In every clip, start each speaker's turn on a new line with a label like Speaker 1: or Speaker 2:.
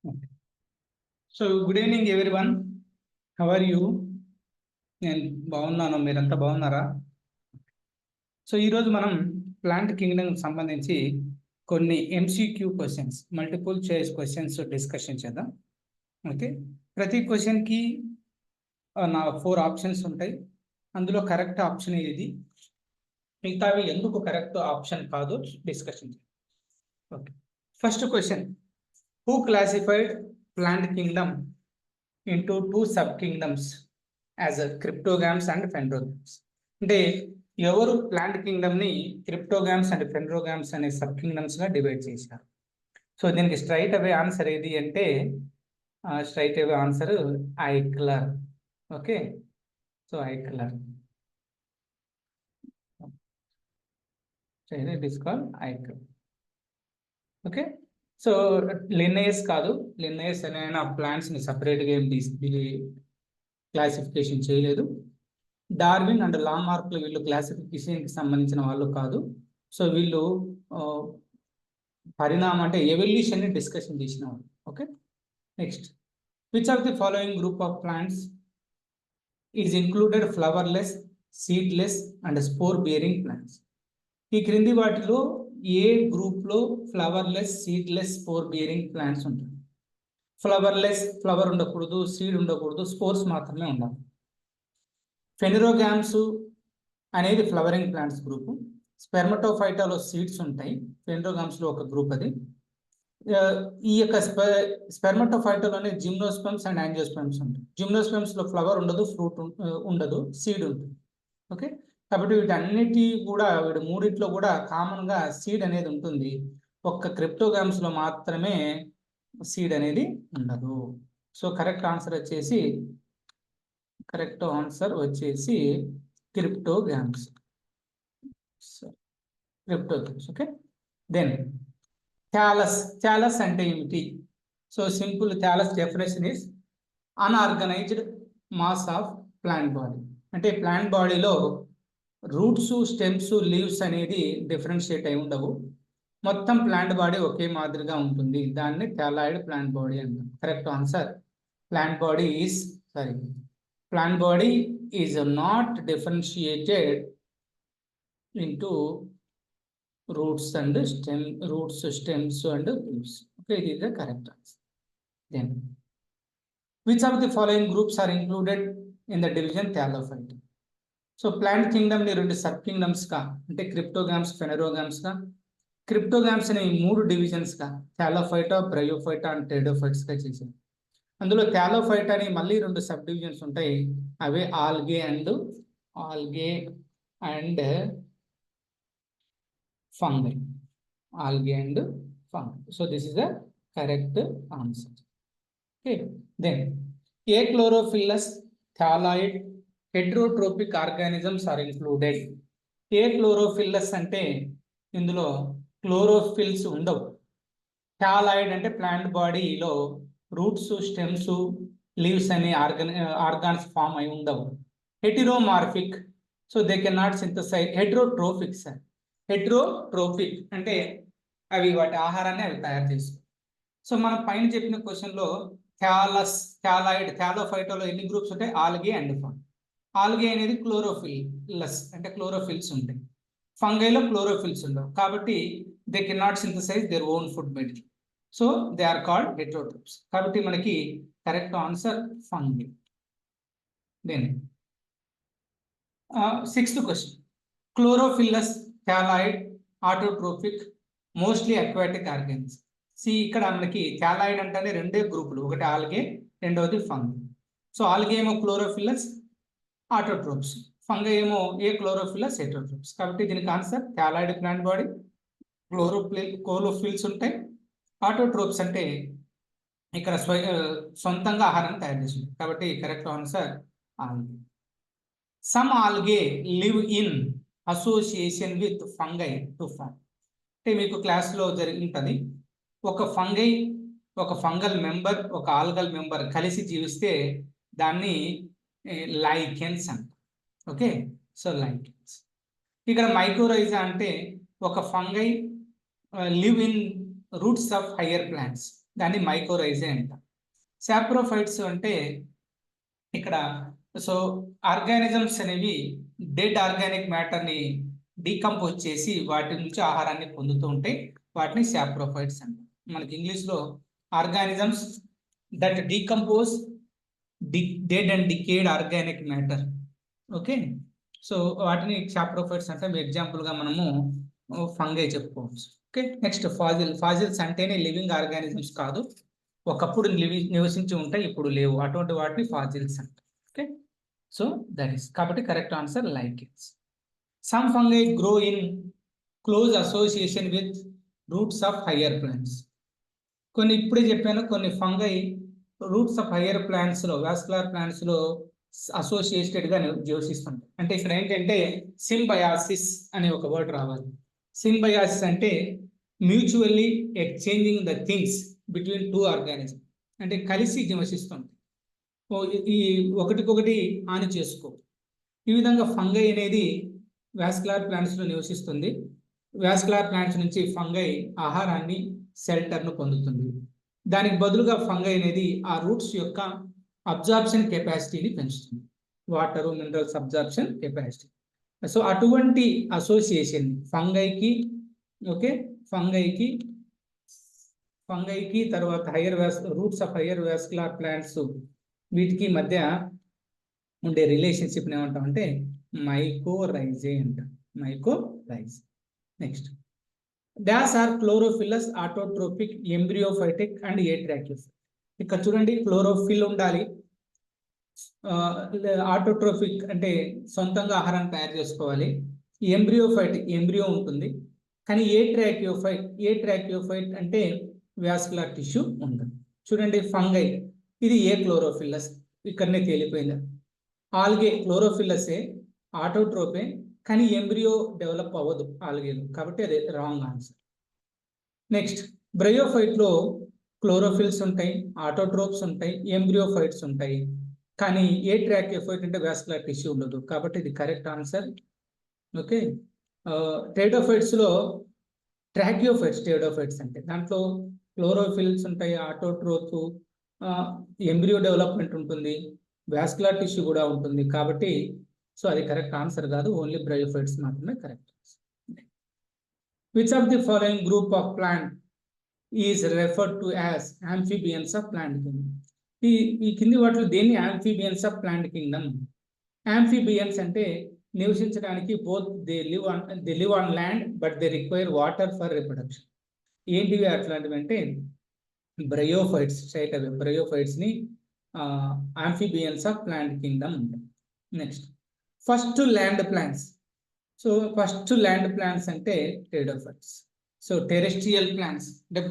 Speaker 1: Okay. So good evening everyone. How are you? నేను బాగున్నాను, మీరంతా బాగున్నారా? సో ఈరోజు మనం ప్లాంట్ కింగ్డమ్ సంబంధించి కొన్ని MCQ questions, multiple choice questions discussion చేద్దాం. ఓకే, ప్రతి క్వశ్చన్కి నా 4 ఆప్షన్స్ ఉంటాయి. అందులో కరెక్ట్ ఆప్షన్ ఇది, మిగతావి ఎందుకు కరెక్ట్ ఆప్షన్ కాదు డిస్కషన్ చేద్దాం. Okay, first question, who classified plant Kingdom into 2 sub kingdoms as a cryptogams and phenogams? అంటే ఎవరు ప్లాంట్ కింగ్డమ్ ని క్రిప్టోగామ్స్ అండ్ ఫెనరోగామ్స్ అనే సబ్ కింగ్డమ్స్ గా డివైడ్ చేశారు? సో దీనికి స్ట్రైట్ అవే ఆన్సర్ ఏది అంటే straight away answer Eichler. Okay, so Eichler, it is called Eichler. Okay, so Linnaeus కాదు, లిన్నయస్ అనే ప్లాంట్స్ ని సపరేట్ గా ఏం క్లాసిఫికేషన్ చేయలేదు. డార్విన్ అండ్ లామార్క్లు వీళ్ళు క్లాసిఫికేషన్కి సంబంధించిన వాళ్ళు కాదు. సో వీళ్ళు పరిణామం అంటే ఎవల్యూషన్ ని డిస్కషన్ చేసిన వాళ్ళు. Okay, next, which of the following group of plants is included flowerless, seedless and spore bearing plants? ఈ క్రింది వాటిలో ఏ గ్రూప్ లో flowerless, seedless, spore bearing plants ఉంటాయి? ఫ్లవర్లెస్, ఫ్లవర్ ఉండకూడదు, సీడ్ ఉండకూడదు, స్పోర్స్ మాత్రమే ఉండాలి. ఫెనరోగామ్స్ అనేది ఫ్లవరింగ్ ప్లాంట్స్ గ్రూప్. స్పెర్మటోఫైటాలో సీడ్స్ ఉంటాయి, ఫెనరోగామ్స్ లో ఒక గ్రూప్ అది. ఈ యొక్క స్పెర్మటోఫైటాలోనే జిమ్నోస్పెమ్స్ అండ్ యాంజియోస్పెమ్స్ ఉంటాయి. జిమ్నోస్పెమ్స్ లో ఫ్లవర్ ఉండదు, ఫ్రూట్ ఉండదు, సీడ్ ఉంటుంది. ఓకే, కాబట్టి వీటన్నిటి కూడా వీటి మూడిట్లో కూడా కామన్ గా సీడ్ అనేది ఉంటుంది. ఒక్క క్రిప్టోగామ్స్ లో మాత్రమే సీడ్ అనేది ఉండదు. సో కరెక్ట్ ఆన్సర్ వచ్చేసి క్రిప్టోగామ్స్. ఓకే, దెన్ థాలస్ అంటే ఏమిటి? So simple, thallus definition is unorganised mass of plant body. అంటే ప్లాంట్ బాడీలో రూట్స్, స్టెమ్స్, లీవ్స్ అనేది డిఫరెన్షియేట్ అయి ఉండవు. మొత్తం ప్లాంట్ బాడీ ఒకే మాదిరిగా ఉంటుంది. దాన్ని థాలాయిడ్ ప్లాంట్ బాడీ అంటాం. Correct answer, plant body is not differentiated into roots, stems and leaves. Okay, it is the correct answer. Then, which of the following groups are included in the division Thallophyta? So plant kingdom ni rendu sub kingdoms ka ante cryptogams, phanerogams ka. Cryptogams అనే 3 divisions గా Thallophyta, Bryophyta and pteridophytes గా చేశారు. అందులో Thallophyta అని మళ్ళీ 2 sub divisions ఉంటాయి, అవే algae and fungi. So this is the correct answer. Okay, then achlorophyllous, thalloid, heterotrophic organisms are included? Achlorophyllous అంటే ఇందులో క్లోరోఫిల్స్ ఉండవు. థాలాయిడ్ అంటే ప్లాంట్ బాడీలో రూట్స్, స్టెమ్స్, లీవ్స్ అనే ఆర్గాన్స్ ఫామ్ అయి ఉండవు. Heteromorphic, so they can not synthesize. Heterotrophic అంటే అవి వాటి ఆహారాన్ని అవి తయారు చేస్తాయి. సో మనం పైన చెప్పిన క్వశ్చన్లో థాలాయిడ్, థాలోఫైటోలో ఎన్ని గ్రూప్స్ ఉంటాయి? Algae and fungi. ఆల్గే అనేది క్లోరోఫిల్లస్ అంటే క్లోరోఫిల్స్ ఉంటాయి. ఫంగైలో క్లోరోఫిల్స్ ఉండవు, కాబట్టి they can not synthesize their own food material. So they are called heterotrophs. కాబట్టి మనకి correct answer fungi. Then 6th question, chlorophyllous, thalloid, autotrophic, mostly aquatic organism. ఇక్కడ మనకి thalloid అంటే 2 గ్రూపులు, ఒకటి ఆల్గే, రెండవది ఫంగై. సో ఆల్గే ఏమో క్లోరోఫిల్లస్, ఆటోట్రోప్స్. ఫంగై ఏమో ఏ క్లోరోఫిల్లస్, హెటరోట్రోప్స్. కాబట్టి దీనికి answer thalloid plant body, chlorophylls ఉంటాయి. ఆటోట్రోప్స్ అంటే ఇక్కడ సొంతంగా ఆహారాన్ని తయారు చేస్తుంది. కాబట్టి correct answer algae. Some algae live in association with fungi to form. అంటే మీకు క్లాస్లో ఉంటుంది, ఒక ఫంగై, ఒక ఫంగల్ మెంబర్, ఒక ఆల్గల్ మెంబర్ కలిసి జీవిస్తే దాన్ని లైకెన్స్ అంటారు. Okay, so lichens. ఇక్కడ మైకోరైజా అంటే ఒక fungi live in roots of higher plants. దాన్ని మైకోరైజే అంటాం. సాప్రోఫైట్స్ అంటే ఇక్కడ సో ఆర్గానిజమ్స్ అనేవి డెడ్ ఆర్గానిక్ మ్యాటర్ని డీకంపోజ్ చేసి వాటి నుంచి ఆహారాన్ని పొందుతూ ఉంటాయి. వాటిని సాప్రోఫైట్స్ అంటాం. మనకి ఇంగ్లీష్లో organisms that decompose dead and decade organic matter. Okay, so వాటిని సాప్రోఫైట్స్ అంటే ఎగ్జాంపుల్గా మనము ఫంగై చెప్పుకోవచ్చు. ఓకే, నెక్స్ట్ ఫాజిల్స్ అంటేనే లివింగ్ ఆర్గానిజమ్స్ కాదు, ఒకప్పుడు నివసించి ఉంటాయి, ఇప్పుడు లేవు, అటువంటి వాటిని ఫాజిల్స్ అంటారు. ఓకే, సో దట్ ఈస్ కాబట్టి correct answer lichens. Some fungi grow in close association with roots of higher plants. కొన్ని ఇప్పుడే చెప్పాను, కొన్ని fungi roots of higher plants లో, వాస్కులర్ ప్లాంట్స్ లో అసోసియేటెడ్ గా నివసిస్తుంటాయి. అంటే ఇక్కడ ఏంటంటే సింబయాసిస్ అనే ఒక వర్డ్ రావాలి. సింబయాసిస్ అంటే mutually exchanging the things between two organism, అంటే కలిసి నివసిస్తుంటాయి, ఈ ఒకటికొకటి హాని చేసుకో. ఈ విధంగా ఫంగై అనేది వాస్కులర్ ప్లాంట్స్ లో నివసిస్తుంది. వాస్కులర్ ప్లాంట్స్ నుంచి ఫంగై ఆహారాన్ని, షెల్టర్ను పొందుతుంది. దానికి బదులుగా ఫంగై అనేది ఆ రూట్స్ యొక్క అబ్జార్ప్షన్ కెపాసిటీని పెంచుతుంది, water minerals absorption capacity. So అటువంటి అసోసియేషన్ ఫంగైకి, ఓకే, ఫంగైకి తర్వాత roots of higher vascular plants వీటికి మధ్య ఉండే రిలేషన్షిప్ని ఏమంటాం అంటే మైకోరైజే అంటాం, mycorrhiza. Next, dash are chlorophyllous, autotrophic, embryophytic and atracheophytic. ఇక్కడ చూడండి, క్లోరోఫిల్ ఉండాలి, ఆటోట్రోపిక్ అంటే సొంతంగా ఆహారాన్ని తయారు చేసుకోవాలి, ఎంబ్రియోఫైటిక్ ఎంబ్రియో ఉంటుంది, కానీ ఏట్రాక్యోఫైట్ అంటే వాస్కులర్ టిష్యూ ఉండదు. చూడండి, ఫంగై ఇది ఏ క్లోరోఫిల్లస్, ఇక్కడనే తేలిపోయింది. ఆల్గే క్లోరోఫిల్లసే, ఆటోట్రోపే, కానీ ఎంబ్రియో డెవలప్ అవ్వదు ఆల్గేలో, కాబట్టి అది రాంగ్ ఆన్సర్. నెక్స్ట్, బ్రయోఫైట్లో క్లోరోఫిల్స్ ఉంటాయి, ఆటోట్రోప్స్ ఉంటాయి, ఎంబ్రియోఫైట్స్ ఉంటాయి, కానీ ఏట్రాక్యోఫైట్ అంటే వాస్కులర్ టిష్యూ ఉండదు, కాబట్టి ఇది కరెక్ట్ ఆన్సర్. ఓకే, టెరిడోఫైట్స్లో టెరిడోఫైట్స్ అంటే దాంట్లో క్లోరోఫిల్స్ ఉంటాయి, ఆటోట్రోప్, ఎంబ్రియో డెవలప్మెంట్ ఉంటుంది, వాస్కులర్ టిష్యూ కూడా ఉంటుంది, కాబట్టి సో అది కరెక్ట్ ఆన్సర్ కాదు, ఓన్లీ బ్రయోఫైట్స్ మాత్రమే correct. Which of the following group of plant is referred to as amphibians of plant Kingdom? ఈ కింది వాటిలో దేన్ని amphibians of plant Kingdom? Amphibians అంటే నివసించడానికి both they live on land but they require water for reproduction. ఏంటివి అట్లాంటివి అంటే bryophytes, straight అవే బ్రయోఫైట్స్ని ఆంఫిబియన్స్ ఆఫ్ ప్లాంట్ కింగ్డమ్ ఉంటాయి. Next, first land plants. So first land plants అంటే టెరిడోఫైట్స్. సో టెరెస్ట్రియల్ ప్లాంట్స్ అంటే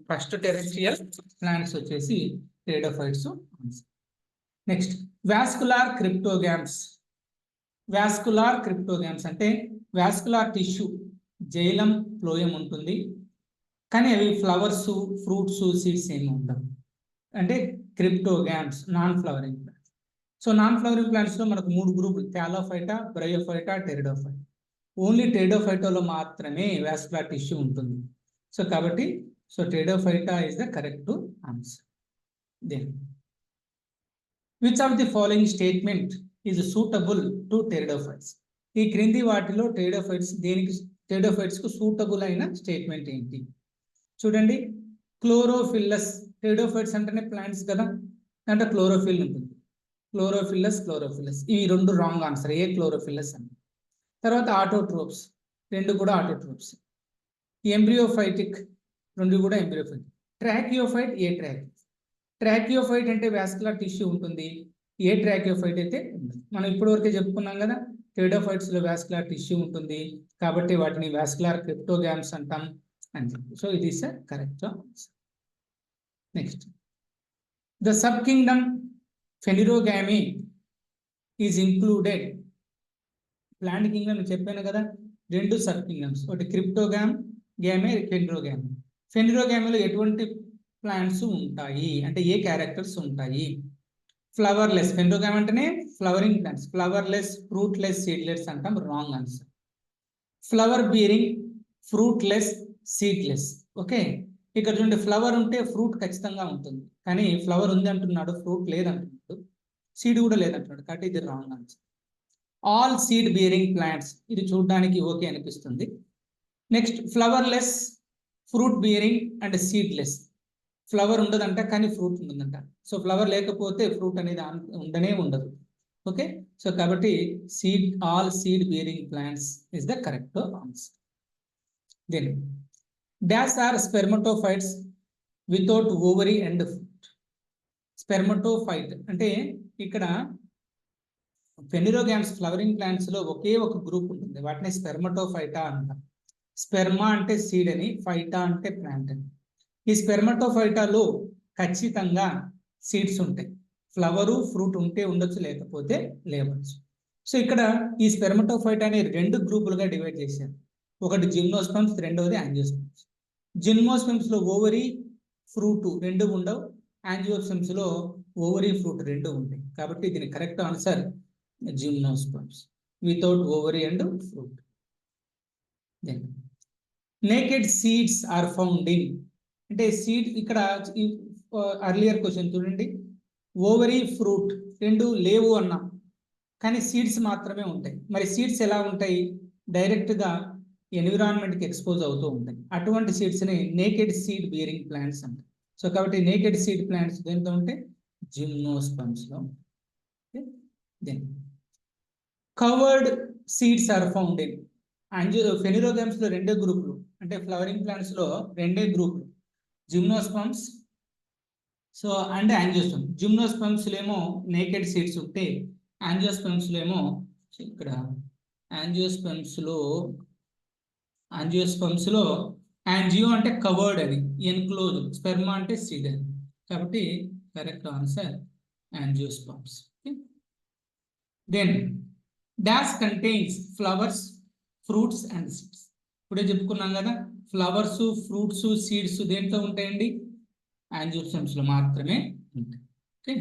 Speaker 1: ఫస్ట్ టెరెస్ట్రియల్ ప్లాంట్స్ వచ్చేసి pteridophytes. Next, vascular cryptogams. Vascular cryptogams అంటే వాస్కులార్ టిష్యూ, జైలం, ఫ్లోయం ఉంటుంది, కానీ అవి ఫ్లవర్స్, ఫ్రూట్స్, సీడ్స్ ఏమి ఉండవు, అంటే cryptogams, non flowering plants. So non flowering ప్లాంట్స్లో మనకు 3 గ్రూపులు, థాలోఫైటా, బ్రయోఫైటా, టెరిడోఫైటా. ఓన్లీ టెరిడోఫైటాలో మాత్రమే వాస్కులర్ టిష్యూ ఉంటుంది. సో కాబట్టి so pteridophyta is the correct answer. Then which of the following statement is suitable to pteridophytes? ఈ క్రింది వాటిలో టెరిడోఫైట్స్ కు సూటబుల్ అయిన స్టేట్మెంట్ ఏంటి? చూడండి, క్లోరోఫిల్లస్, టెరిడోఫైట్స్ అంటేనే ప్లాంట్స్ కదా, అంటే క్లోరోఫిల్ ఉంటుంది, క్లోరోఫిల్లస్ ఈ 2 రాంగ్ ఆన్సర్, ఏ క్లోరోఫిల్లస్ అని. తర్వాత ఆటోట్రోప్స్, 2 కూడా ఆటోట్రోప్స్. ఎంబ్రియోఫైటిక్, 2 కూడా ఎంబ్రియోఫైటిక్. ట్రాకియోఫైట్, ట్రాకియోఫైట్ అంటే వాస్కులర్ టిష్యూ ఉంటుంది, ఏ ట్రాకియోఫైట్ అయితే ఉంటుంది. మనం ఇప్పటివరకే చెప్పుకున్నాం కదా, టెరిడోఫైట్స్ లో వాస్కులర్ టిష్యూ ఉంటుంది, కాబట్టి వాటిని వాస్కులర్ క్రిప్టోగామ్స్ అంటాం అని చెప్పి. సో ఇది is correct answer. Next, the sub kingdom phanerogamae is included. Plant kingdom చెప్పాను కదా, 2 సబ్ కింగ్డమ్స్, ఒకటి క్రిప్టోగామ్, ఫెనిరోగామి. ఫెనిరోగామిలో ఎటువంటి ప్లాంట్స్ ఉంటాయి అంటే ఏ క్యారెక్టర్స్ ఉంటాయి? ఫ్లవర్లెస్, ఫెనిరోగామ్ అంటేనే ఫ్లవరింగ్ ప్లాంట్స్, ఫ్లవర్లెస్, ఫ్రూట్లెస్, సీడ్లెస్ అంటాం, wrong answer. Flower bearing, fruitless, seedless. Okay, ఇక్కడ చూడండి ఫ్లవర్ ఉంటే ఫ్రూట్ ఖచ్చితంగా ఉంటుంది, కానీ ఫ్లవర్ ఉంది అంటున్నాడు, ఫ్రూట్ లేదంటున్నాడు, సీడ్ కూడా లేదంటున్నాడు, కాబట్టి ఇది wrong answer. All seed bearing plants, ఇది చూడడానికి ఓకే అనిపిస్తుంది. Next flowerless, fruit bearing and seedless. Flower ఉండదంట కానీ ఫ్రూట్ ఉంటుందంట. సో ఫ్లవర్ లేకపోతే ఫ్రూట్ అనేది ఉండనే ఉండదు. ఓకే, సో కాబట్టి all seed bearing plants is the correct answer. Then dash are spermatophytes without ovary and fruit. Spermatophyte అంటే ఇక్కడ ఫెనిరోగామ్స్ ఫ్లవరింగ్ ప్లాంట్స్ లో ఒకే ఒక గ్రూప్ ఉంటుంది, వాటిని స్పెర్మటోఫైటా అంటారు. స్పెర్మా అంటే సీడ్ అని, ఫైటా అంటే ప్లాంట్ అని. ఈ స్పెర్మటోఫైటాలో ఖచ్చితంగా సీడ్స్ ఉంటాయి. ఫ్లవరు ఫ్రూట్ ఉంటే ఉండొచ్చు, లేకపోతే లేవచ్చు. సో ఇక్కడ ఈ స్పెర్మటోఫైటాని 2 గ్రూపులుగా డివైడ్ చేశారు. ఒకటి జిమ్నోస్పెర్మ్స్, రెండవది యాంజియోస్పెర్మ్స్. జిమ్నోస్పెర్మ్స్ లో ఓవరీ ఫ్రూట్ 2 ఉండవు, యాంజియోస్పెర్మ్స్ లో ఓవరీ ఫ్రూట్ 2 ఉంటాయి. కాబట్టి దీని correct answer gymnosperms without ovary and fruit. Then naked seeds are found in, అంటే సీడ్ ఇక్కడ అర్లియర్ క్వశ్చన్ చూడండి, ఓవరీ ఫ్రూట్ 2 లేవు అన్నాం, కానీ సీడ్స్ మాత్రమే ఉంటాయి. మరి సీడ్స్ ఎలా ఉంటాయి? డైరెక్ట్గా ఎన్విరాన్మెంట్కి ఎక్స్పోజ్ అవుతూ ఉంటాయి. అటువంటి సీడ్స్ని నేకెడ్ సీడ్ బియరింగ్ ప్లాంట్స్ అంటారు. సో కాబట్టి నేకెడ్ సీడ్ ప్లాంట్స్ దేంతో ఉంటే జిమ్నోస్పెర్మ్స్లో. Then covered seeds are found in phanerogams లో 2 గ్రూపులు, అంటే ఫ్లవరింగ్ ప్లాంట్స్ లో 2 గ్రూపులు, gymnosperms so and angiosperms. Gymnosperms లో ఏమో నేకెడ్ సీడ్స్ ఉంటే, యాంజియోస్పెర్మ్స్ లో ఏమో ఇక్కడ యాంజియోస్పెర్మ్స్ లో యాంజియో అంటే కవర్డ్ అని, ఎన్క్లోజ్, స్పెర్మా అంటే సీడ్ అని. కాబట్టి correct answer angiosperms. Then dash contains flowers, fruits and seeds. ఇప్పుడే చెప్పుకున్నాం కదా, ఫ్లవర్స్, ఫ్రూట్స్, సీడ్స్ దేంతో ఉంటాయండి? యాంజియోస్పెర్మ్స్ లో మాత్రమే ఉంటాయి. Okay,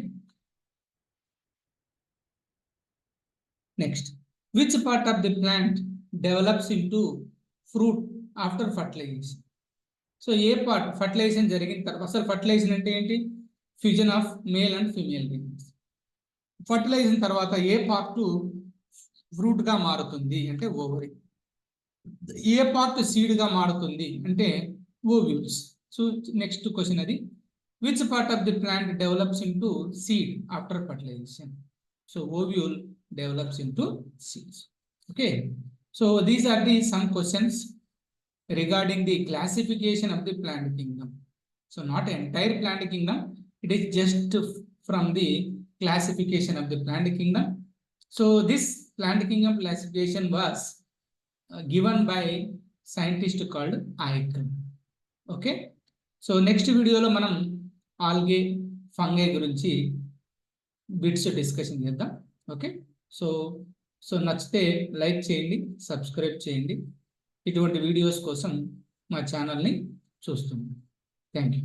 Speaker 1: next which part of the plant develops into fruit after fertilisation. So ఏ పార్ట్ ఫర్టిలైజేషన్ జరిగిన తర్వాత, అసలు ఫర్టిలైజేషన్ అంటే ఏంటి? Fusion of male and female rings. Fertilisation తర్వాత ఏ పార్ట్ ఫ్రూట్ గా మారుతుంది అంటే ఓవరీ. ఏ పార్ట్ సీడ్ గా మారుతుంది అంటే ఓవ్యూల్స్. సో నెక్స్ట్ క్వశ్చన్ అది, which part of the plant develops into seed after fertilisation. So ovule develops into seeds. Okay, so these are the some questions regarding the classification of the plant kingdom. So not entire plant kingdom, it is just from the classification of the plant kingdom. So this plant kingdom classification was given by scientist called Eichmann. Okay, so next video lo manam algae, fungi gurinchi bits discussion cheddam. Okay, so నచ్చితే like చేయండి, subscribe చేయండి. ఇటువంటి videos కోసం మా ఛానల్ని చూస్తున్నాం. Thank you.